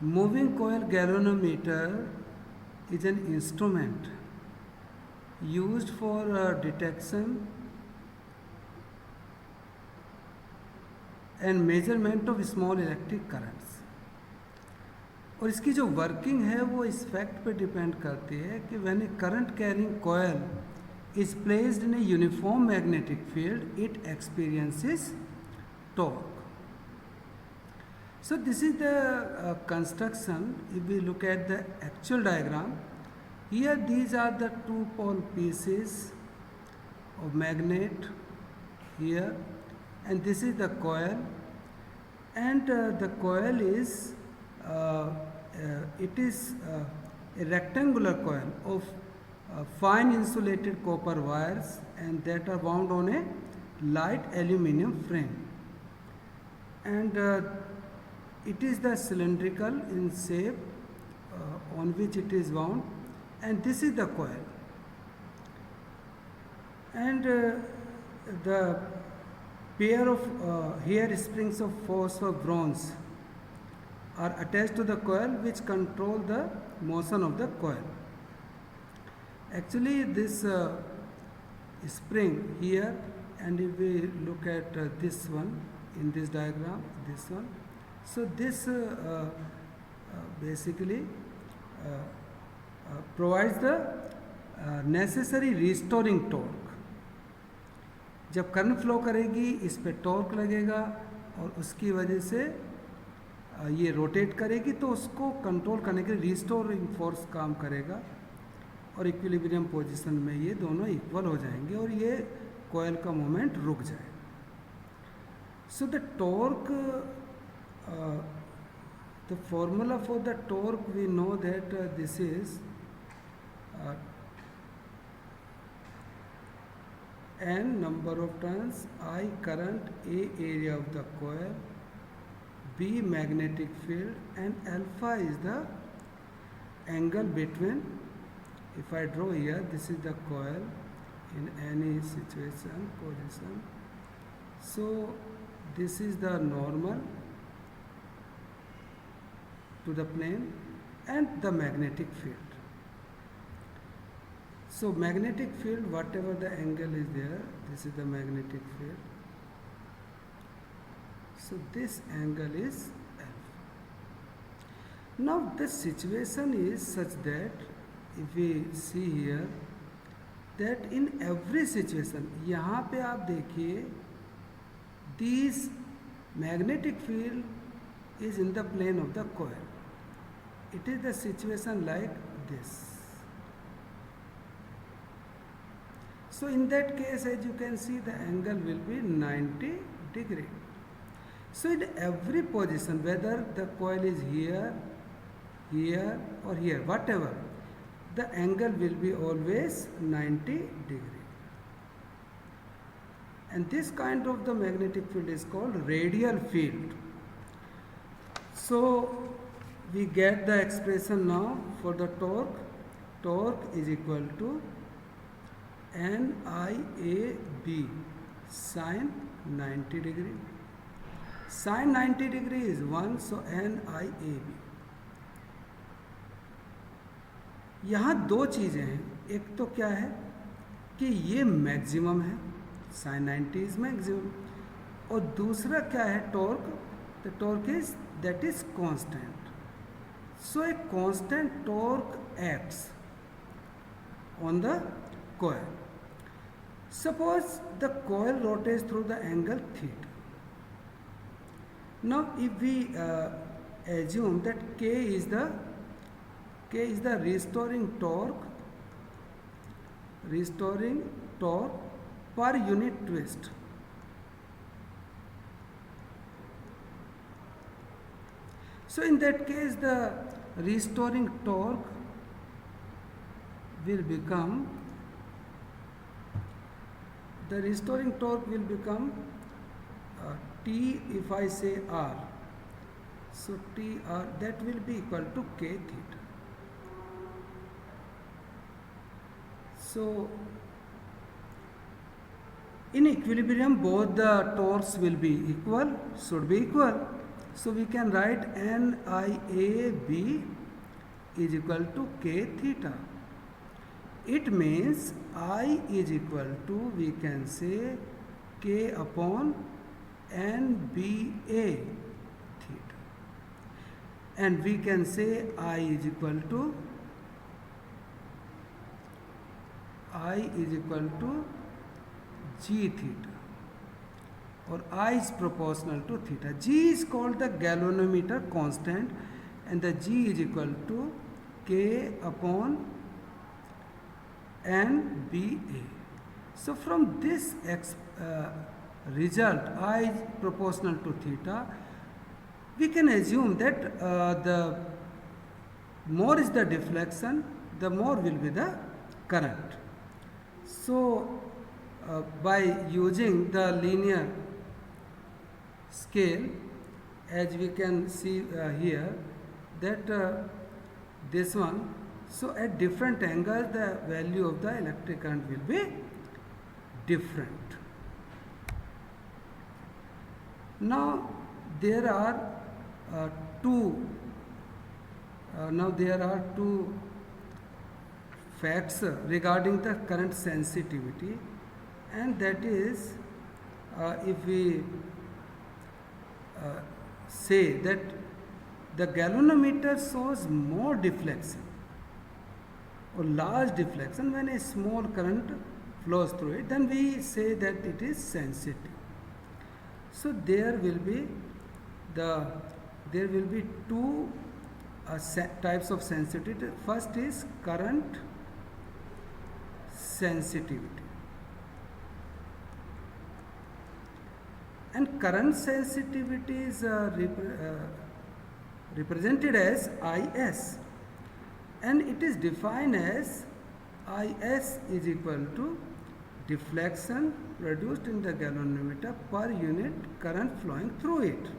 Moving coil galvanometer is an instrument used for detection and measurement of small electric currents. और इसकी जो working है वो इस फैक्ट पे डिपेंड करती है कि when A current carrying coil is placed in a uniform magnetic field, it experiences torque. So this is the construction. If we look at the actual diagram, here these are the two pole pieces of magnet here, and this is the coil, and the coil is it is a rectangular coil of fine insulated copper wires, and that are wound on a light aluminum frame, and it is the cylindrical in shape on which it is wound, and this is the coil, and the pair of hair springs of phosphor bronze are attached to the coil, which control the motion of the coil. Actually this spring here, and if we look at this one in this diagram, this one, so this basically provides the necessary restoring torque. जब current flow करेगी इस पे torque लगेगा और उसकी वजह से ये रोटेट करेगी, तो उसको कंट्रोल करने के लिए रिस्टोरिंग फोर्स काम करेगा और इक्विलिब्रियम पोजीशन में ये दोनों इक्वल हो जाएंगे और ये कॉइल का मोमेंट रुक जाएगा. So the torque, the formula for the torque we know that this is n number of turns, I current, A area of the coil, B magnetic field, and alpha is the angle between. If I draw here, this is the coil in any situation, position. So this is the normal to the plane and the magnetic field. So magnetic field, whatever the angle is there, this is the magnetic field. So this angle is alpha. Now the situation is such that if we see here that in every situation, यहाँ पे आप देखिए this magnetic field is in the plane of the coil. It is the situation like this. So in that case, as you can see, the angle will be 90 degree. So in every position, whether the coil is here, here or here, whatever, the angle will be always 90 degree. And this kind of the magnetic field is called radial field. So we get the expression now for the torque. Torque is equal to NIAB sin 90 degree. Sin 90 degree is 1, so NIAB. यहाँ दो चीज़ें हैं. एक तो क्या है कि ये मैक्सिमम है, sin 90 is मैक्सिमम, और दूसरा क्या है torque. The torque is that is constant. So a constant torque acts on the coil. Suppose the coil rotates through the angle theta. Now if we assume that K is the restoring torque per unit twist. So in that case the restoring torque will become T, if I say R, so TR, that will be equal to K theta. So in equilibrium both the torques will be equal, should be equal, So we can write NIAB is equal to K theta. It means I is equal to, we can say, K upon NBA theta. And we can say I is equal to G theta, or I is proportional to theta. G is called the galvanometer constant, and the G is equal to K upon NBA. So from this result, I is proportional to theta, we can assume that the more is the deflection, the more will be the current. So by using the linear scale, as we can see here, that this one, so at different angles the value of the electric current will be different. Now there are two facts regarding the current sensitivity, and that is if we say that the galvanometer shows more deflection or large deflection when a small current flows through it, then we say that it is sensitive. So there will be two types of sensitivity. First is current sensitivity, and current sensitivity is represented as IS, and it is defined as IS is equal to deflection produced in the galvanometer per unit current flowing through it.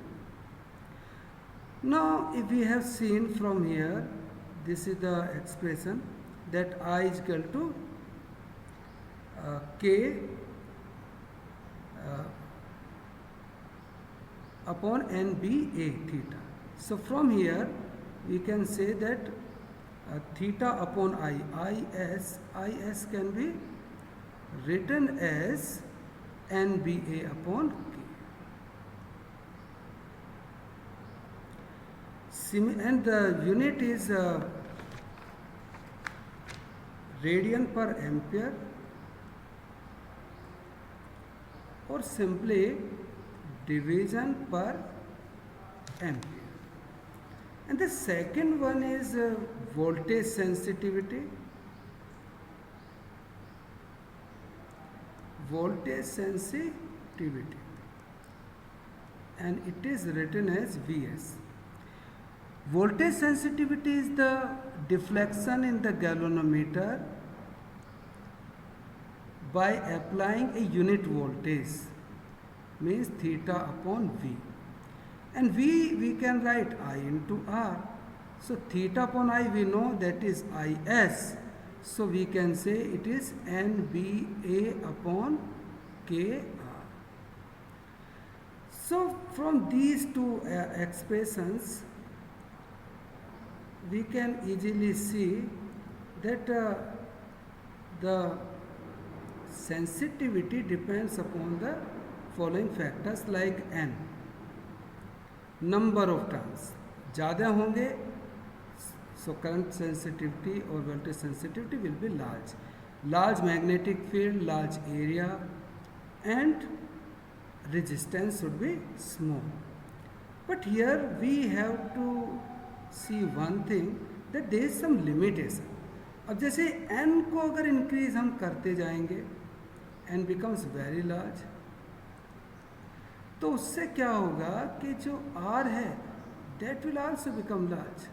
Now if we have seen from here, this is the expression that I is equal to K upon NBA theta. So from here we can say that theta upon IS can be written as NBA upon K. And the unit is radian per ampere, or simply division per ampere. And the second one is voltage sensitivity. And it is written as Vs. Voltage sensitivity is the deflection in the galvanometer by applying a unit voltage, means theta upon V. And V we can write I into R. So theta upon I we know that is IS. So we can say it is NBA upon KR. So from these two expressions, we can easily see that the sensitivity depends upon the following factors like N. Number of turns ज़्यादा होंगे, so current sensitivity or voltage sensitivity will be large. Large magnetic field, large area, and resistance should be small. But here we have to see one thing, that there is some limitation. अब जैसे n को अगर increase हम करते जाएंगे, n becomes very large, तो उससे क्या होगा कि जो r है that will also become large.